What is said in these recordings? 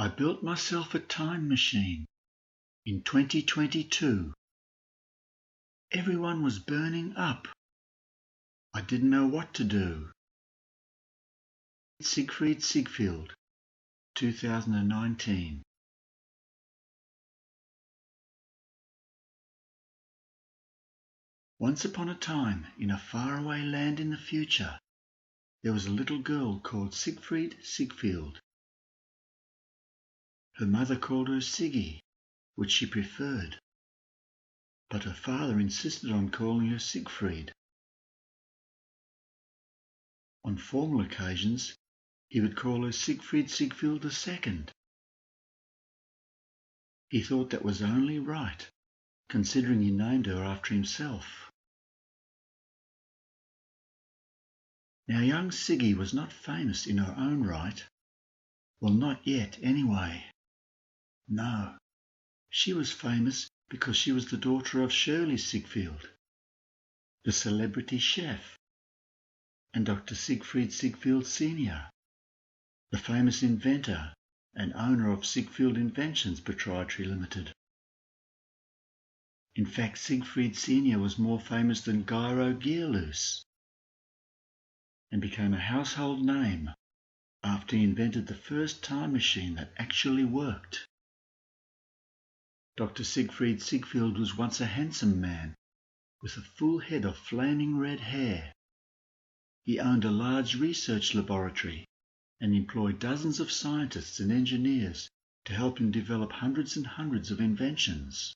I built myself a time machine in 2022. Everyone was burning up. I didn't know what to do. Siegfried Siegfield, 2019. Once upon a time, in a faraway land in the future, there was a little girl called Siegfried Siegfield. Her mother called her Siggey, which she preferred, but her father insisted on calling her Siegfried. On formal occasions, he would call her Siegfried Siegfield II. He thought that was only right, considering he named her after himself. Now young Siggey was not famous in her own right. Well, not yet, anyway. No, she was famous because she was the daughter of Shirley Siegfield, the celebrity chef, and Dr Siegfried Siegfield Sr., the famous inventor and owner of Siegfield Inventions Proprietary Limited. In fact, Siegfried Sr. was more famous than Gyro Gearloose and became a household name after he invented the first time machine that actually worked. Dr. Siegfried Siegfield was once a handsome man with a full head of flaming red hair. He owned a large research laboratory and employed dozens of scientists and engineers to help him develop hundreds and hundreds of inventions.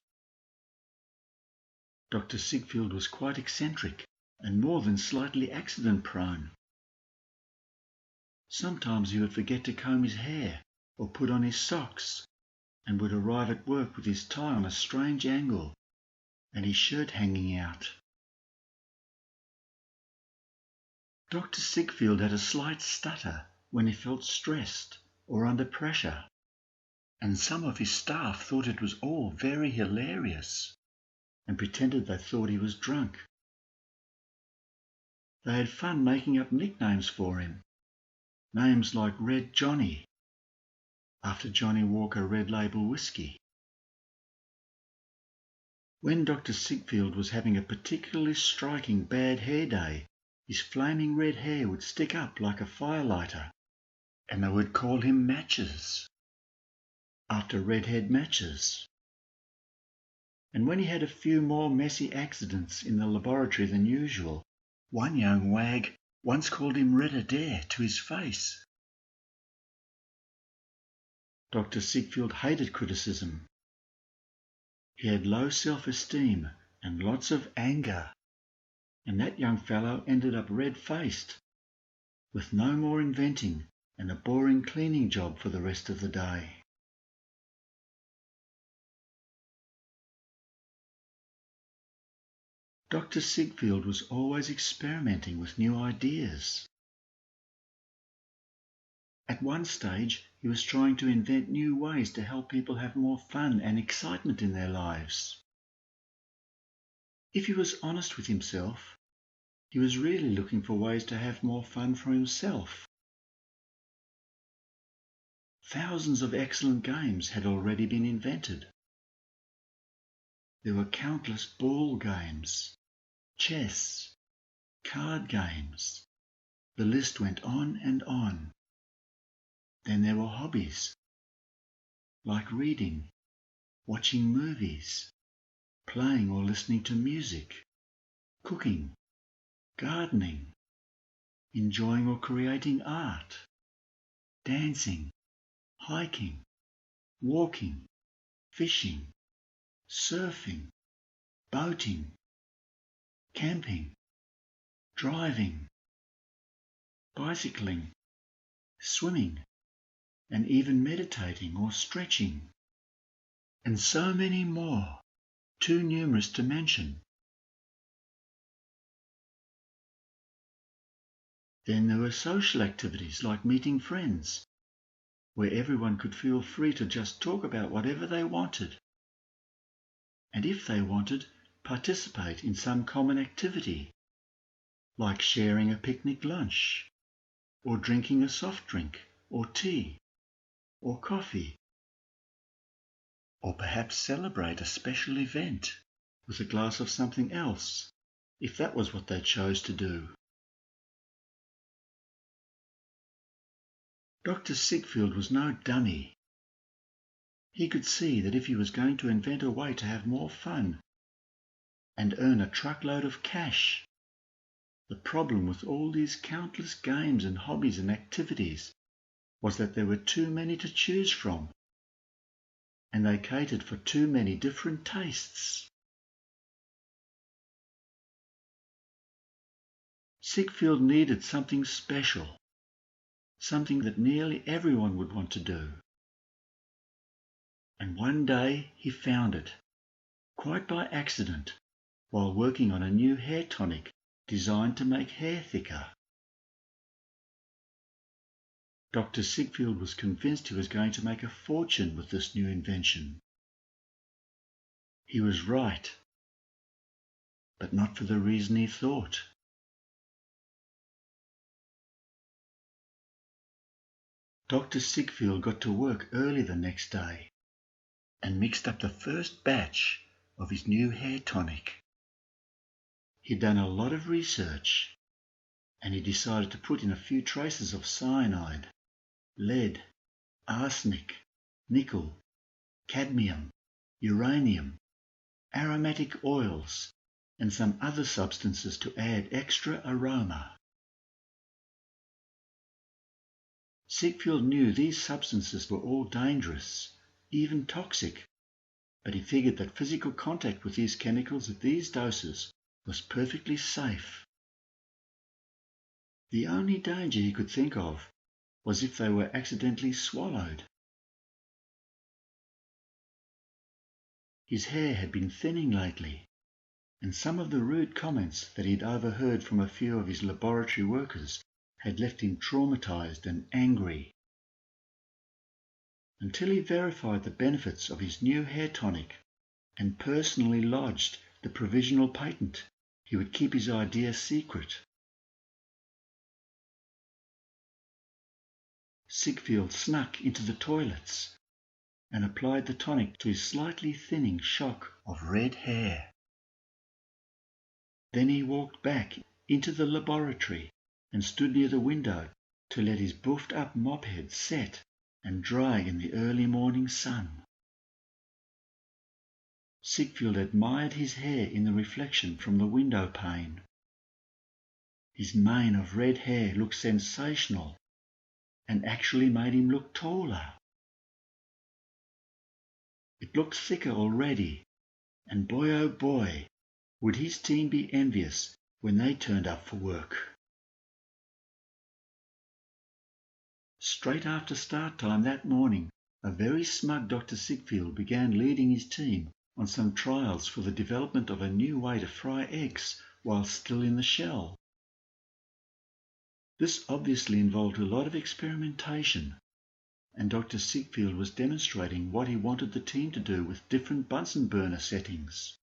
Dr. Sigfield was quite eccentric and more than slightly accident-prone. Sometimes he would forget to comb his hair or put on his socks, and would arrive at work with his tie on a strange angle and his shirt hanging out. Dr. Sigfield had a slight stutter when he felt stressed or under pressure, and some of his staff thought it was all very hilarious and pretended they thought he was drunk. They had fun making up nicknames for him, names like Red Johnny, after Johnny Walker Red Label whiskey. When Dr. Sigfield was having a particularly striking bad hair day, his flaming red hair would stick up like a firelighter, and they would call him Matches, after redhead matches. And when he had a few more messy accidents in the laboratory than usual, one young wag once called him Red Adair to his face. Dr. Sigfield hated criticism. He had low self-esteem and lots of anger, and that young fellow ended up red-faced, with no more inventing and a boring cleaning job for the rest of the day. Dr. Sigfield was always experimenting with new ideas. At one stage, he was trying to invent new ways to help people have more fun and excitement in their lives. If he was honest with himself, he was really looking for ways to have more fun for himself. Thousands of excellent games had already been invented. There were countless ball games, chess, card games. The list went on and on. Then there were hobbies, like reading, watching movies, playing or listening to music, cooking, gardening, enjoying or creating art, dancing, hiking, walking, fishing, surfing, boating, camping, driving, bicycling, swimming, and even meditating or stretching, and so many more, too numerous to mention. Then there were social activities like meeting friends, where everyone could feel free to just talk about whatever they wanted, and if they wanted, participate in some common activity, like sharing a picnic lunch, or drinking a soft drink or tea, or coffee, or perhaps celebrate a special event with a glass of something else, if that was what they chose to do. Dr. Sigfield was no dummy. He could see that if he was going to invent a way to have more fun and earn a truckload of cash, the problem with all these countless games and hobbies and activities was that there were too many to choose from, and they catered for too many different tastes. Sigfield needed something special, something that nearly everyone would want to do. And one day he found it, quite by accident, while working on a new hair tonic designed to make hair thicker. Dr. Sigfield was convinced he was going to make a fortune with this new invention. He was right, but not for the reason he thought. Dr. Sigfield got to work early the next day and mixed up the first batch of his new hair tonic. He'd done a lot of research, and he decided to put in a few traces of cyanide, lead, arsenic, nickel, cadmium, uranium, aromatic oils, and some other substances to add extra aroma. Sigfield knew these substances were all dangerous, even toxic, but he figured that physical contact with these chemicals at these doses was perfectly safe. The only danger he could think of was if they were accidentally swallowed. His hair had been thinning lately, and some of the rude comments that he'd overheard from a few of his laboratory workers had left him traumatized and angry. Until he verified the benefits of his new hair tonic and personally lodged the provisional patent, he would keep his idea secret. Sigfield snuck into the toilets and applied the tonic to his slightly thinning shock of red hair. Then he walked back into the laboratory and stood near the window to let his buffed-up mop head set and dry in the early morning sun. Sigfield admired his hair in the reflection from the window pane. His mane of red hair looked sensational and actually made him look taller. It looked thicker already, and boy oh boy, would his team be envious when they turned up for work. Straight after start time that morning, a very smug Dr. Sigfield began leading his team on some trials for the development of a new way to fry eggs while still in the shell. This obviously involved a lot of experimentation, and Dr. Sigfield was demonstrating what he wanted the team to do with different Bunsen burner settings.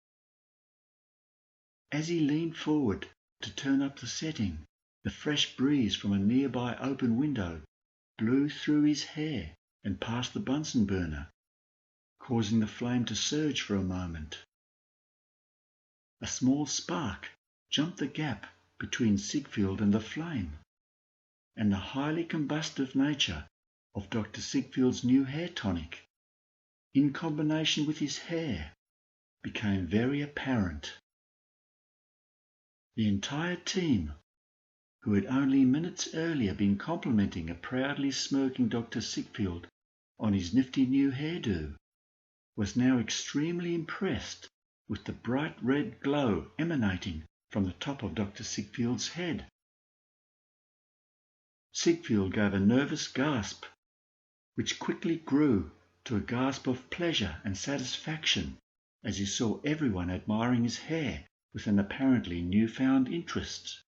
As he leaned forward to turn up the setting, the fresh breeze from a nearby open window blew through his hair and past the Bunsen burner, causing the flame to surge for a moment. A small spark jumped the gap between Sigfield and the flame, and the highly combustive nature of Dr. Sigfield's new hair tonic, in combination with his hair, became very apparent. The entire team, who had only minutes earlier been complimenting a proudly smirking Dr. Sigfield on his nifty new hairdo, was now extremely impressed with the bright red glow emanating from the top of Dr. Sigfield's head. Sigfield gave a nervous gasp, which quickly grew to a gasp of pleasure and satisfaction as he saw everyone admiring his hair with an apparently newfound interest.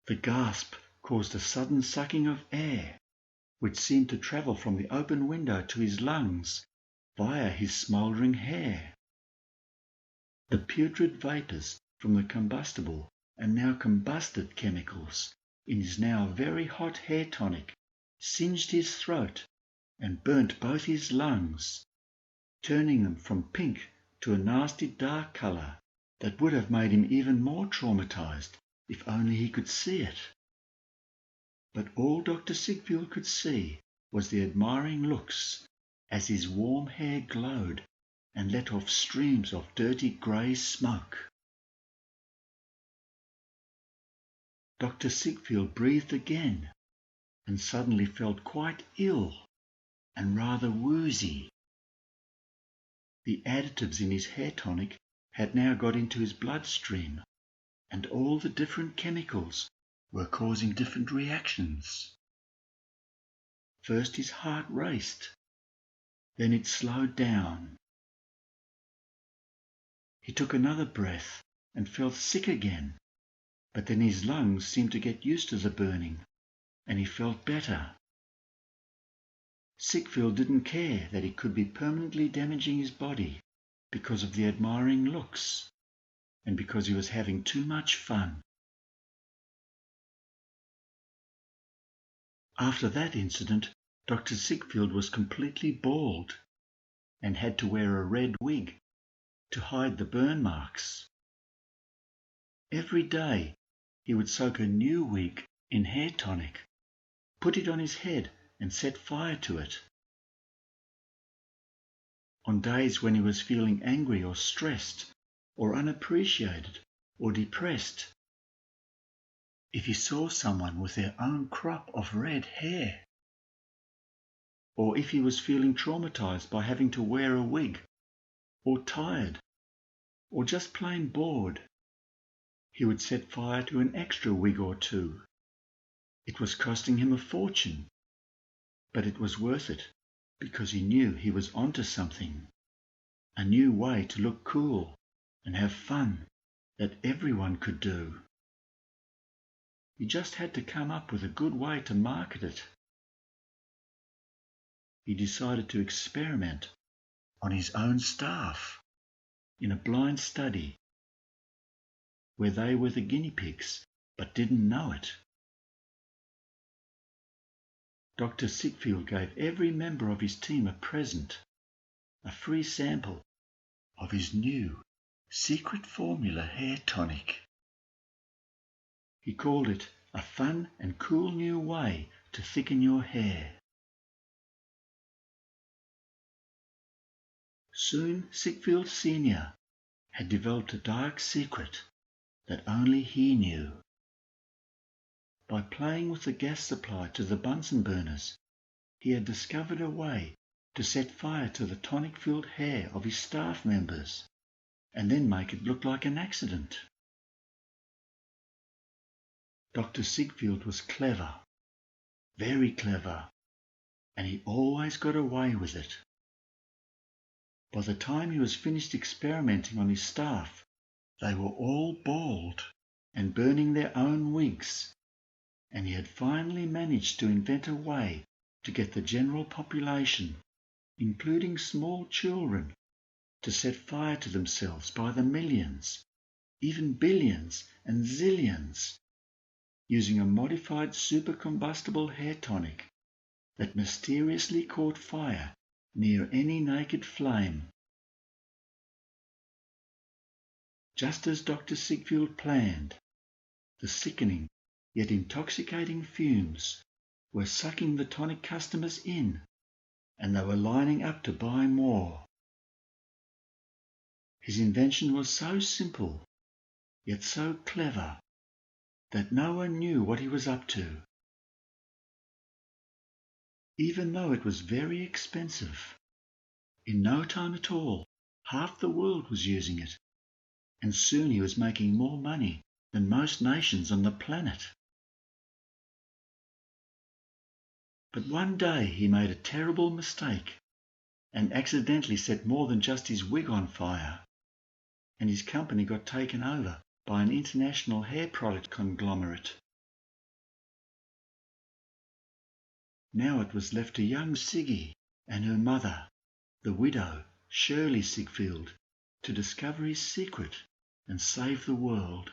The gasp caused a sudden sucking of air, which seemed to travel from the open window to his lungs via his smouldering hair. The putrid vapours from the combustible and now combusted chemicals in his now very hot hair tonic singed his throat and burnt both his lungs, turning them from pink to a nasty dark colour that would have made him even more traumatized if only he could see it. But all Dr. Sigfield could see was the admiring looks as his warm hair glowed and let off streams of dirty grey smoke. Dr. Sigfield breathed again and suddenly felt quite ill and rather woozy. The additives in his hair tonic had now got into his bloodstream, and all the different chemicals were causing different reactions. First his heart raced, then it slowed down. He took another breath and felt sick again, but then his lungs seemed to get used to the burning, and he felt better. Sigfield didn't care that he could be permanently damaging his body because of the admiring looks, and because he was having too much fun. After that incident, Dr. Sigfield was completely bald and had to wear a red wig to hide the burn marks. Every day he would soak a new wig in hair tonic, put it on his head and set fire to it. On days when he was feeling angry or stressed or unappreciated or depressed, if he saw someone with their own crop of red hair, or if he was feeling traumatized by having to wear a wig, or tired, or just plain bored, he would set fire to an extra wig or two. It was costing him a fortune, but it was worth it because he knew he was onto something, a new way to look cool and have fun that everyone could do. He just had to come up with a good way to market it. He decided to experiment on his own staff in a blind study where they were the guinea pigs but didn't know it. Dr. Sigfield gave every member of his team a present, a free sample of his new secret formula hair tonic. He called it a fun and cool new way to thicken your hair. Soon Sigfield Sr. had developed a dark secret that only he knew. By playing with the gas supply to the Bunsen burners, he had discovered a way to set fire to the tonic-filled hair of his staff members and then make it look like an accident. Dr. Sigfield was clever, very clever, and he always got away with it. By the time he was finished experimenting on his staff, they were all bald and burning their own wigs, and he had finally managed to invent a way to get the general population, including small children, to set fire to themselves by the millions, even billions and zillions, using a modified supercombustible hair tonic that mysteriously caught fire near any naked flame. Just as Dr. Sigfield planned, the sickening yet intoxicating fumes were sucking the tonic customers in, and they were lining up to buy more. His invention was so simple, yet so clever, that no one knew what he was up to. Even though it was very expensive, in no time at all, half the world was using it, and soon he was making more money than most nations on the planet. But one day he made a terrible mistake and accidentally set more than just his wig on fire, and his company got taken over by an international hair product conglomerate. Now it was left to young Siggey and her mother, the widow, Shirley Sigfield, to discover his secret and save the world.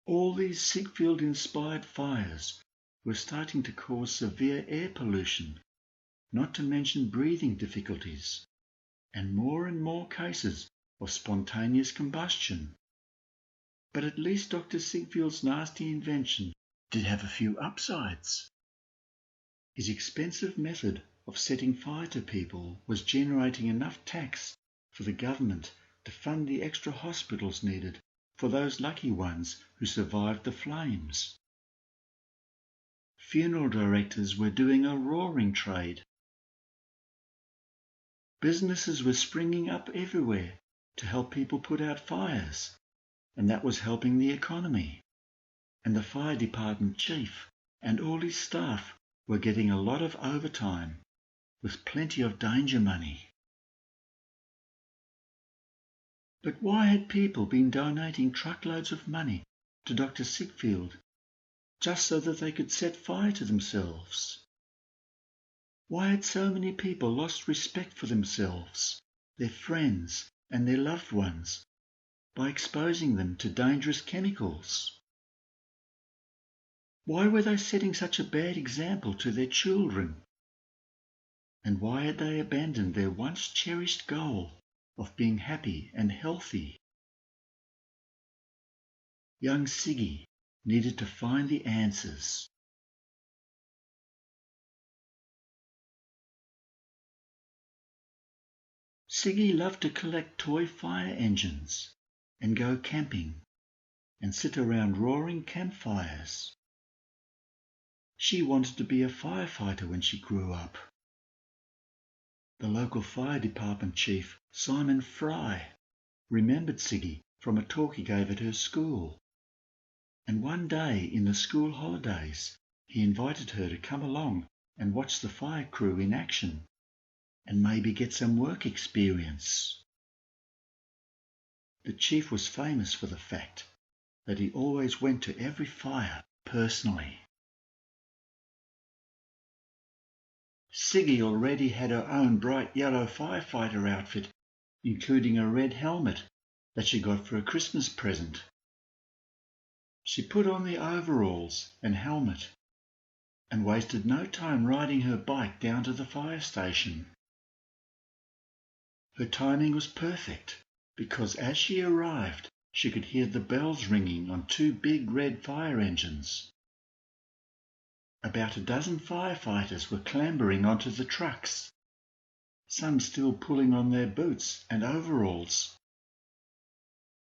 All these Sigfield-inspired fires were starting to cause severe air pollution, not to mention breathing difficulties, and more cases of spontaneous combustion. But at least Dr. Sigfield's nasty invention did have a few upsides. His expensive method of setting fire to people was generating enough tax for the government to fund the extra hospitals needed for those lucky ones who survived the flames. Funeral directors were doing a roaring trade. Businesses were springing up everywhere to help people put out fires, and that was helping the economy. And the fire department chief and all his staff were getting a lot of overtime, with plenty of danger money. But why had people been donating truckloads of money to Dr. Sigfield just so that they could set fire to themselves? Why had so many people lost respect for themselves, their friends, and their loved ones by exposing them to dangerous chemicals? Why were they setting such a bad example to their children? And why had they abandoned their once cherished goal of being happy and healthy? Young Siggey needed to find the answers. Siggey loved to collect toy fire engines and go camping and sit around roaring campfires. She wanted to be a firefighter when she grew up. The local fire department chief, Simon Fry, remembered Siggey from a talk he gave at her school. And one day in the school holidays, he invited her to come along and watch the fire crew in action and maybe get some work experience. The chief was famous for the fact that he always went to every fire personally. Siggey already had her own bright yellow firefighter outfit, including a red helmet that she got for a Christmas present. She put on the overalls and helmet and wasted no time riding her bike down to the fire station. Her timing was perfect because as she arrived, she could hear the bells ringing on two big red fire engines. About a dozen firefighters were clambering onto the trucks, some still pulling on their boots and overalls.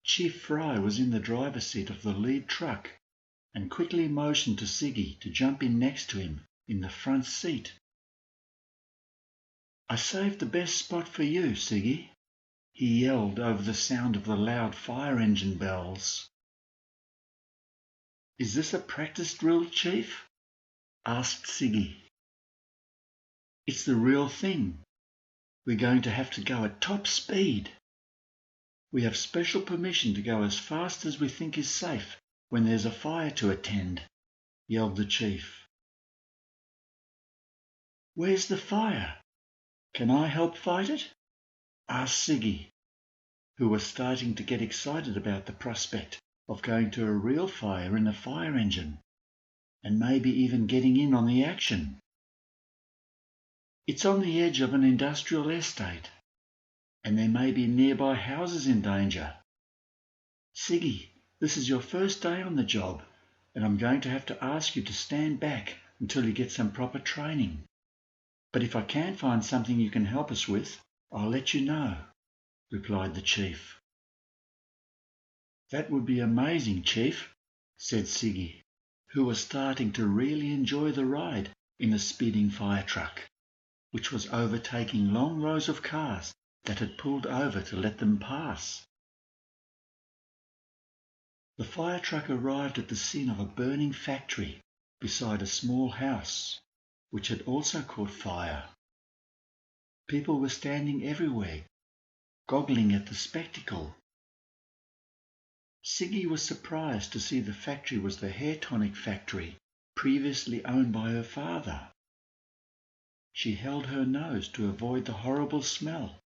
Chief Fry was in the driver's seat of the lead truck and quickly motioned to Siggey to jump in next to him in the front seat. "I saved the best spot for you, Siggey," he yelled over the sound of the loud fire engine bells. "Is this a practice drill, Chief?" asked Siggey. "It's the real thing. We're going to have to go at top speed. We have special permission to go as fast as we think is safe when there's a fire to attend," yelled the chief. "Where's the fire? Can I help fight it?" asked Siggey, who was starting to get excited about the prospect of going to a real fire in a fire engine, and maybe even getting in on the action. "It's on the edge of an industrial estate, and there may be nearby houses in danger. Siggey, this is your first day on the job, and I'm going to have to ask you to stand back until you get some proper training. But if I can find something you can help us with, I'll let you know," replied the chief. "That would be amazing, Chief," said Siggey, who was starting to really enjoy the ride in the speeding fire truck, which was overtaking long rows of cars that had pulled over to let them pass. The fire truck arrived at the scene of a burning factory beside a small house, which had also caught fire. People were standing everywhere, goggling at the spectacle. Siggey was surprised to see the factory was the hair tonic factory previously owned by her father. She held her nose to avoid the horrible smell,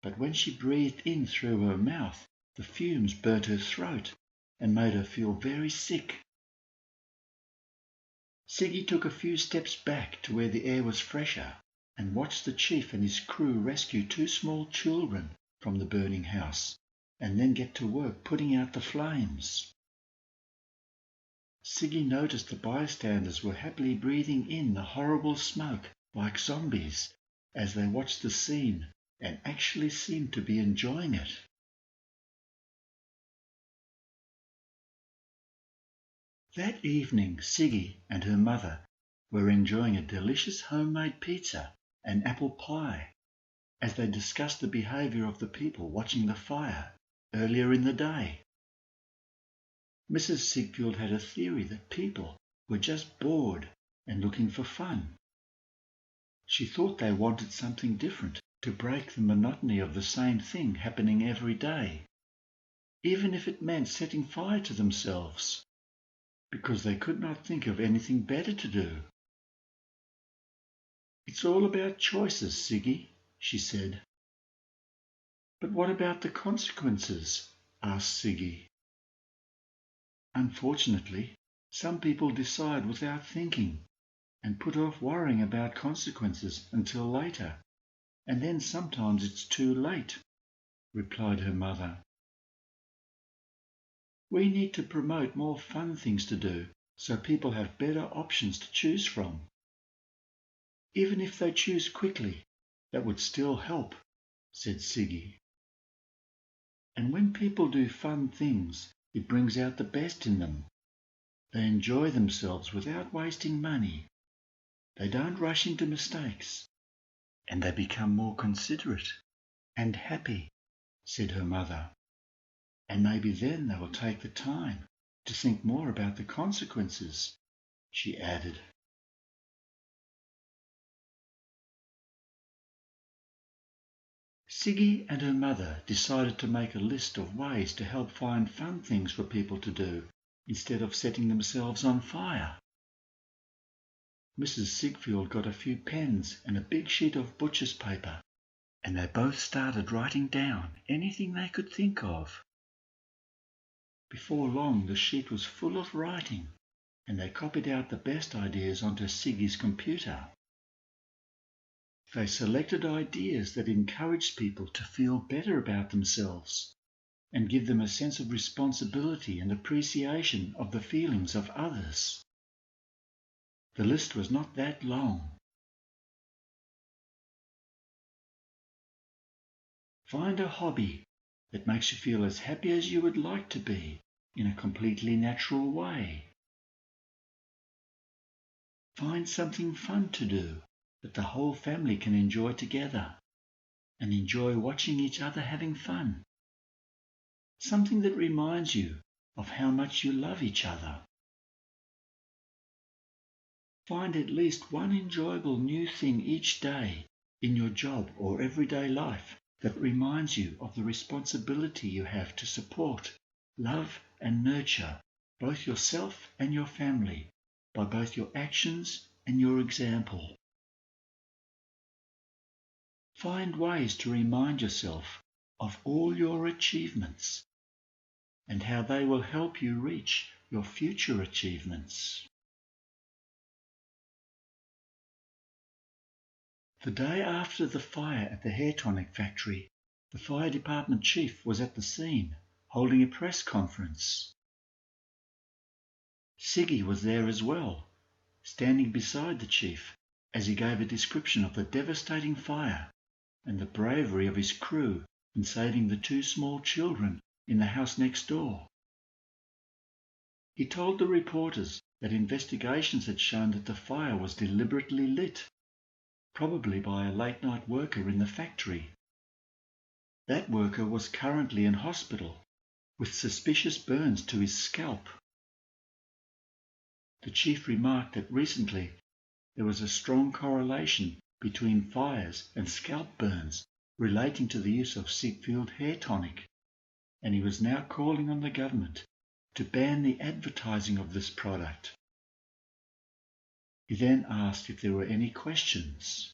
but when she breathed in through her mouth, the fumes burnt her throat and made her feel very sick. Siggey took a few steps back to where the air was fresher and watched the chief and his crew rescue two small children from the burning house and then get to work putting out the flames. Siggey noticed the bystanders were happily breathing in the horrible smoke like zombies as they watched the scene and actually seemed to be enjoying it. That evening, Siggey and her mother were enjoying a delicious homemade pizza and apple pie as they discussed the behaviour of the people watching the fire earlier in the day. Mrs. Sigfield had a theory that people were just bored and looking for fun. She thought they wanted something different to break the monotony of the same thing happening every day, even if it meant setting fire to themselves, because they could not think of anything better to do. "It's all about choices, Siggey," she said. "But what about the consequences?" asked Siggey. "Unfortunately, some people decide without thinking and put off worrying about consequences until later, and then sometimes it's too late," replied her mother. "We need to promote more fun things to do so people have better options to choose from. Even if they choose quickly, that would still help," said Siggey. "And when people do fun things, it brings out the best in them. They enjoy themselves without wasting money. They don't rush into mistakes, and they become more considerate and happy," said her mother. "And maybe then they will take the time to think more about the consequences," she added. Siggey and her mother decided to make a list of ways to help find fun things for people to do instead of setting themselves on fire. Mrs. Sigfield got a few pens and a big sheet of butcher's paper, and they both started writing down anything they could think of. Before long the sheet was full of writing, and they copied out the best ideas onto Siggey's computer. They selected ideas that encouraged people to feel better about themselves and give them a sense of responsibility and appreciation of the feelings of others. The list was not that long. Find a hobby that makes you feel as happy as you would like to be in a completely natural way. Find something fun to do that the whole family can enjoy together and enjoy watching each other having fun. Something that reminds you of how much you love each other. Find at least one enjoyable new thing each day in your job or everyday life that reminds you of the responsibility you have to support, love and nurture both yourself and your family by both your actions and your example. Find ways to remind yourself of all your achievements and how they will help you reach your future achievements. The day after the fire at the hair tonic factory, the fire department chief was at the scene, holding a press conference. Siggey was there as well, standing beside the chief as he gave a description of the devastating fire and the bravery of his crew in saving the two small children in the house next door. He told the reporters that investigations had shown that the fire was deliberately lit, probably by a late-night worker in the factory. That worker was currently in hospital with suspicious burns to his scalp. The chief remarked that recently there was a strong correlation between fires and scalp burns relating to the use of Sigfield hair tonic, and he was now calling on the government to ban the advertising of this product. He then asked if there were any questions.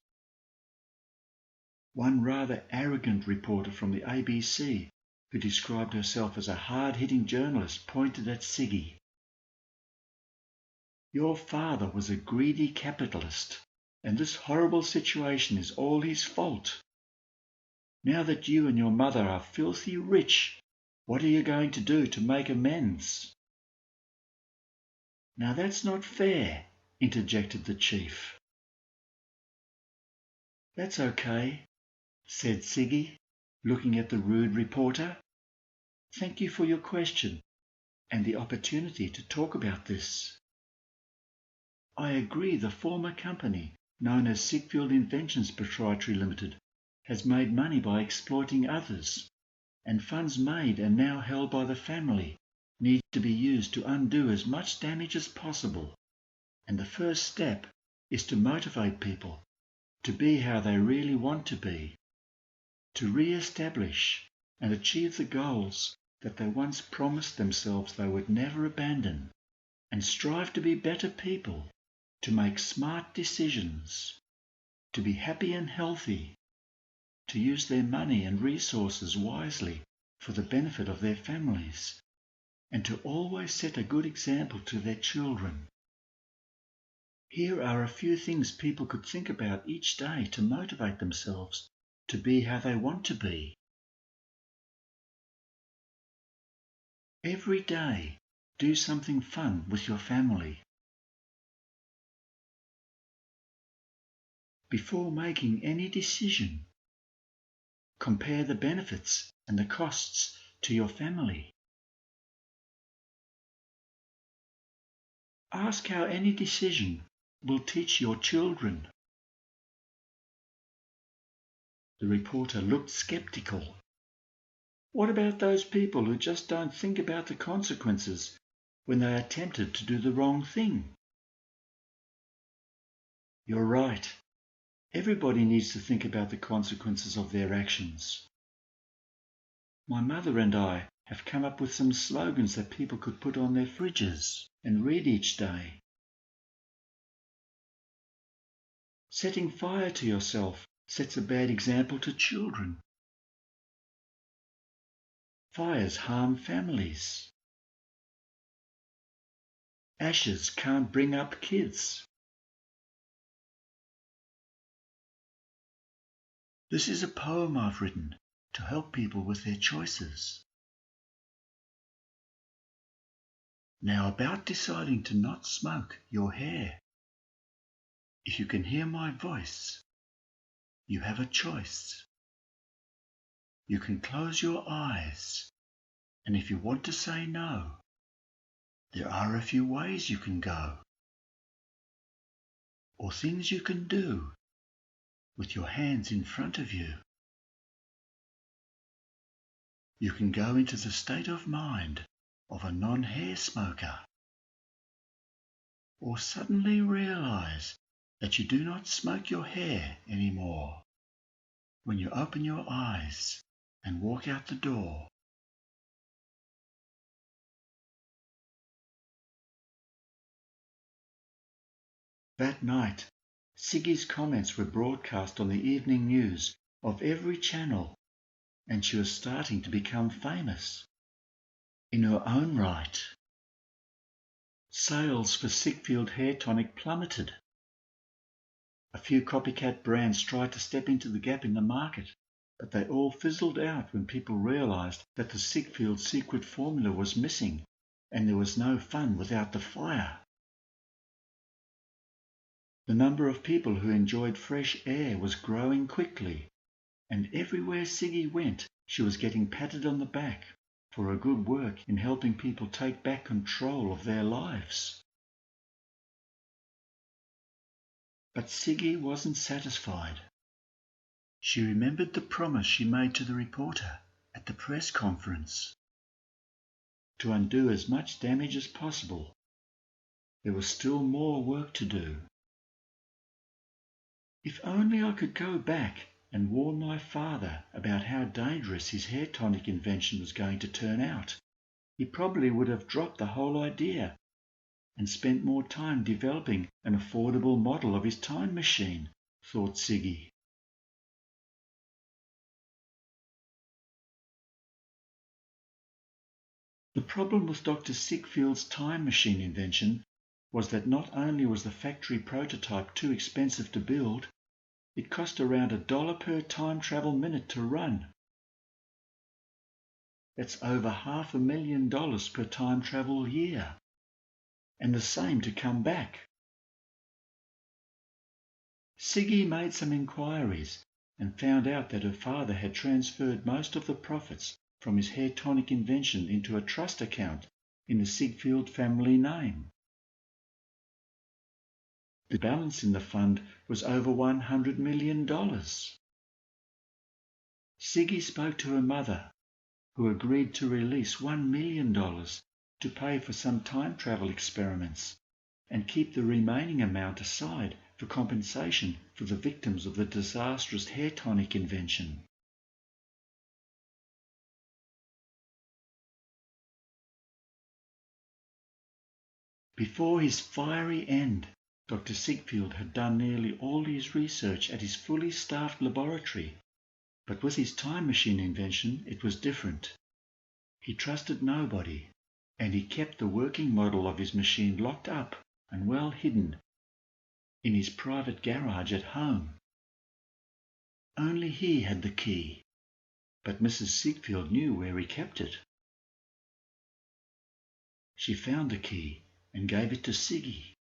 One rather arrogant reporter from the ABC who described herself as a hard-hitting journalist, pointed at Siggey. "Your father was a greedy capitalist, and this horrible situation is all his fault. Now that you and your mother are filthy rich, what are you going to do to make amends?" "Now that's not fair," interjected the chief. "That's okay," said Siggey, looking at the rude reporter. "Thank you for your question and the opportunity to talk about this. I agree the former company, known as Sigfield Inventions Proprietary Limited, has made money by exploiting others, and funds made and now held by the family need to be used to undo as much damage as possible. And the first step is to motivate people to be how they really want to be, to re-establish and achieve the goals that they once promised themselves they would never abandon, and strive to be better people, to make smart decisions, to be happy and healthy, to use their money and resources wisely for the benefit of their families, and to always set a good example to their children. Here are a few things people could think about each day to motivate themselves to be how they want to be. Every day, do something fun with your family. Before making any decision, compare the benefits and the costs to your family. Ask how any decision will teach your children. The reporter looked skeptical. What about those people who just don't think about the consequences when they are tempted to do the wrong thing? You're right. Everybody needs to think about the consequences of their actions. My mother and I have come up with some slogans that people could put on their fridges and read each day. Setting fire to yourself sets a bad example to children. Fires harm families. Ashes can't bring up kids. This is a poem I've written to help people with their choices. Now, about deciding to not smoke your hair. If you can hear my voice, you have a choice. You can close your eyes, and if you want to say no, there are a few ways you can go, or things you can do with your hands in front of you. You can go into the state of mind of a non-hair smoker, or suddenly realize that you do not smoke your hair anymore when you open your eyes and walk out the door. That night, Siggey's comments were broadcast on the evening news of every channel, and she was starting to become famous in her own right. Sales for Sigfield hair tonic plummeted. A few copycat brands tried to step into the gap in the market, but they all fizzled out when people realized that the Sigfield secret formula was missing, and there was no fun without the fire. The number of people who enjoyed fresh air was growing quickly, and everywhere Siggey went, she was getting patted on the back for her good work in helping people take back control of their lives. But Siggey wasn't satisfied. She remembered the promise she made to the reporter at the press conference to undo as much damage as possible. There was still more work to do. If only I could go back and warn my father about how dangerous his hair tonic invention was going to turn out, he probably would have dropped the whole idea and spent more time developing an affordable model of his time machine, thought Siggey. The problem with Dr. Sigfield's time machine invention was that not only was the factory prototype too expensive to build, it cost around $1 per time travel minute to run. That's over $500,000 per time travel year, and the same to come back. Siggey made some inquiries and found out that her father had transferred most of the profits from his hair tonic invention into a trust account in the Sigfield family name. The balance in the fund was over $100 million. Siggey spoke to her mother, who agreed to release $1 million to pay for some time travel experiments and keep the remaining amount aside for compensation for the victims of the disastrous hair tonic invention. Before his fiery end, Dr. Sigfield had done nearly all his research at his fully staffed laboratory, but with his time machine invention it was different. He trusted nobody, and he kept the working model of his machine locked up and well hidden in his private garage at home. Only he had the key, but Mrs. Sigfield knew where he kept it. She found the key and gave it to Siggey.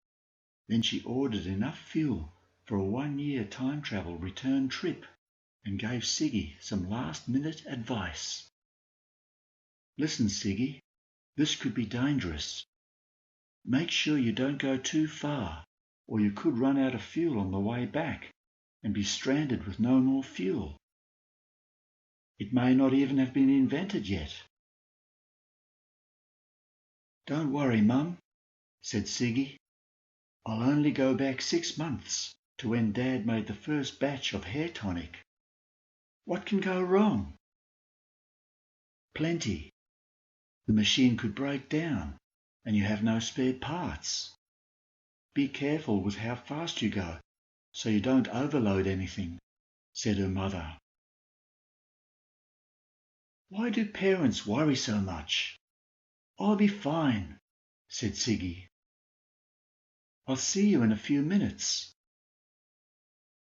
Then she ordered enough fuel for a 1-year time travel return trip and gave Siggey some last-minute advice. Listen, Siggey, this could be dangerous. Make sure you don't go too far, or you could run out of fuel on the way back and be stranded with no more fuel. It may not even have been invented yet. Don't worry, Mum, said Siggey. I'll only go back 6 months to when Dad made the first batch of hair tonic. What can go wrong? Plenty. The machine could break down, and you have no spare parts. Be careful with how fast you go, so you don't overload anything, said her mother. Why do parents worry so much? I'll be fine, said Siggey. I'll see you in a few minutes.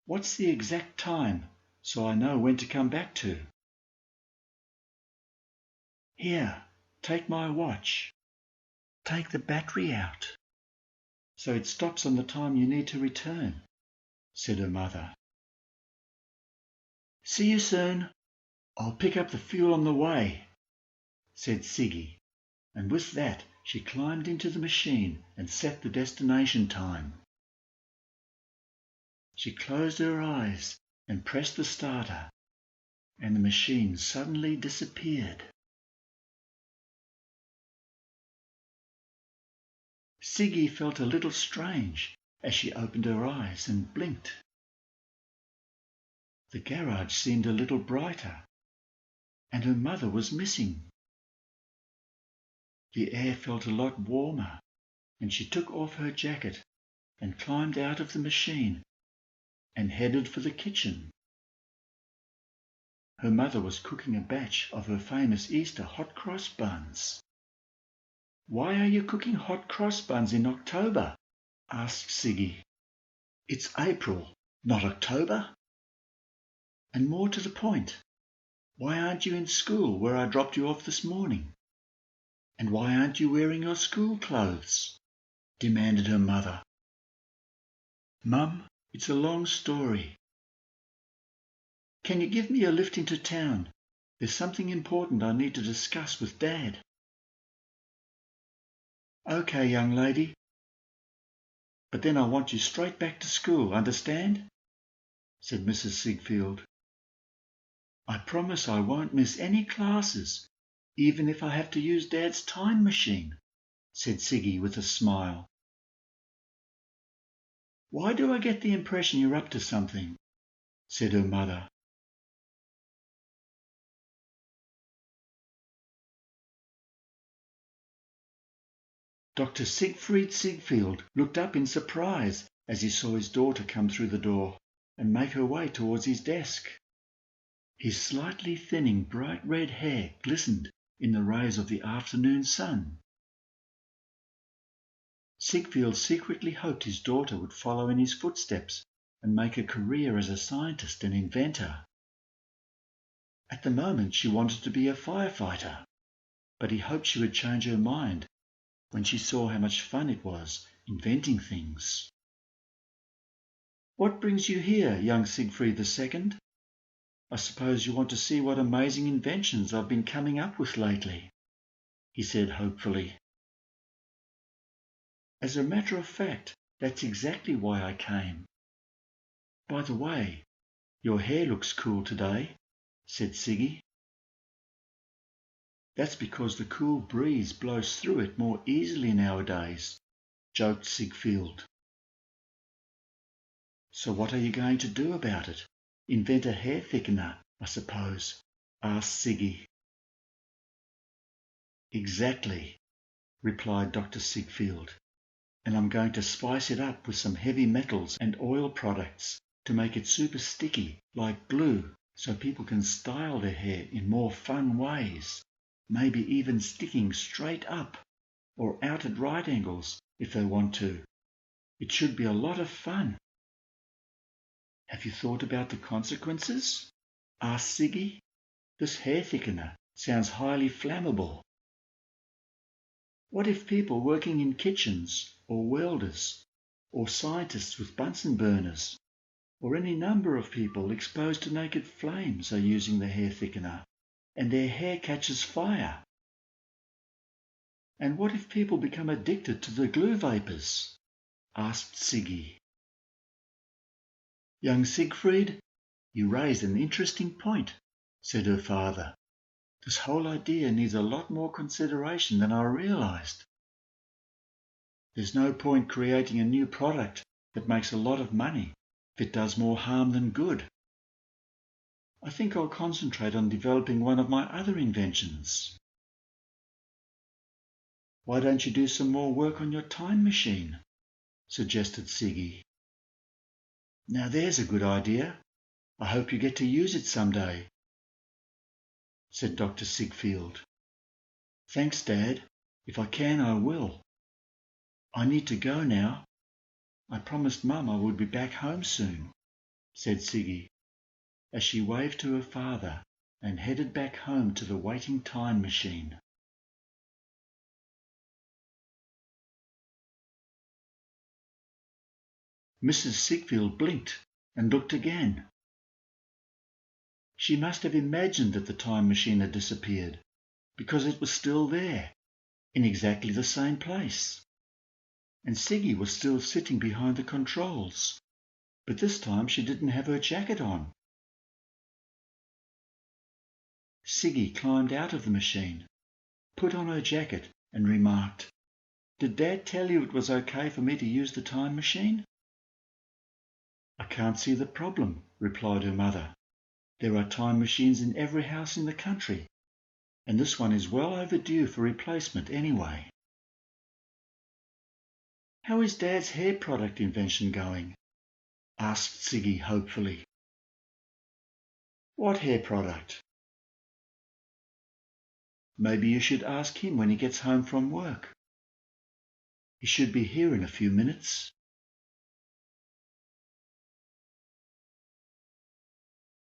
What's the exact time, so I know when to come back to? Here, take my watch. Take the battery out, so it stops on the time you need to return, said her mother. See you soon. I'll pick up the fuel on the way, said Siggey, and with that she climbed into the machine and set the destination time. She closed her eyes and pressed the starter, and the machine suddenly disappeared. Siggey felt a little strange as she opened her eyes and blinked. The garage seemed a little brighter, and her mother was missing. The air felt a lot warmer, and she took off her jacket and climbed out of the machine and headed for the kitchen. Her mother was cooking a batch of her famous Easter hot cross buns. Why are you cooking hot cross buns in October? Asked Siggey. It's April, not October. And more to the point, why aren't you in school where I dropped you off this morning? And why aren't you wearing your school clothes? Demanded her mother. Mum, it's a long story. Can you give me a lift into town? There's something important I need to discuss with Dad. Okay, young lady. But then I want you straight back to school, understand? Said Mrs. Sigfield. I promise I won't miss any classes, even if I have to use Dad's time machine, said Siggey with a smile. Why do I get the impression you're up to something? Said her mother. Dr. Siegfried Sigfield looked up in surprise as he saw his daughter come through the door and make her way towards his desk. His slightly thinning bright red hair glistened in the rays of the afternoon sun. Sigfield secretly hoped his daughter would follow in his footsteps and make a career as a scientist and inventor. At the moment she wanted to be a firefighter, but he hoped she would change her mind when she saw how much fun it was inventing things. "What brings you here, young Siegfried II? I suppose you want to see what amazing inventions I've been coming up with lately," he said hopefully. "As a matter of fact, that's exactly why I came. By the way, your hair looks cool today," said Siggey. "That's because the cool breeze blows through it more easily nowadays," joked Sigfield. "So what are you going to do about it? Invent a hair thickener, I suppose?" asked Siggey. "Exactly," replied Dr Sigfield, "and I'm going to spice it up with some heavy metals and oil products to make it super sticky, like glue, so people can style their hair in more fun ways, maybe even sticking straight up or out at right angles if they want to. It should be a lot of fun." "Have you thought about the consequences?" asked Siggey. "This hair thickener sounds highly flammable. What if people working in kitchens, or welders, or scientists with Bunsen burners, or any number of people exposed to naked flames are using the hair thickener, and their hair catches fire? And what if people become addicted to the glue vapours?" asked Siggey. "Young Siegfried, you raised an interesting point," said her father. "This whole idea needs a lot more consideration than I realized. There's no point creating a new product that makes a lot of money if it does more harm than good. I think I'll concentrate on developing one of my other inventions." "Why don't you do some more work on your time machine?" suggested Siggey. "Now there's a good idea. I hope you get to use it someday," said Dr Sigfield. "Thanks, Dad. If I can, I will. I need to go now. I promised Mum I would be back home soon," said Siggey, as she waved to her father and headed back home to the waiting time machine. Mrs. Sigfield blinked and looked again. She must have imagined that the time machine had disappeared, because it was still there, in exactly the same place. And Siggey was still sitting behind the controls, but this time she didn't have her jacket on. Siggey climbed out of the machine, put on her jacket, and remarked, "Did Dad tell you it was okay for me to use the time machine?" "I can't see the problem," replied her mother. "There are time machines in every house in the country, and this one is well overdue for replacement anyway." "How is Dad's hair product invention going?" asked Siggey hopefully. "What hair product?" "Maybe you should ask him when he gets home from work. He should be here in a few minutes."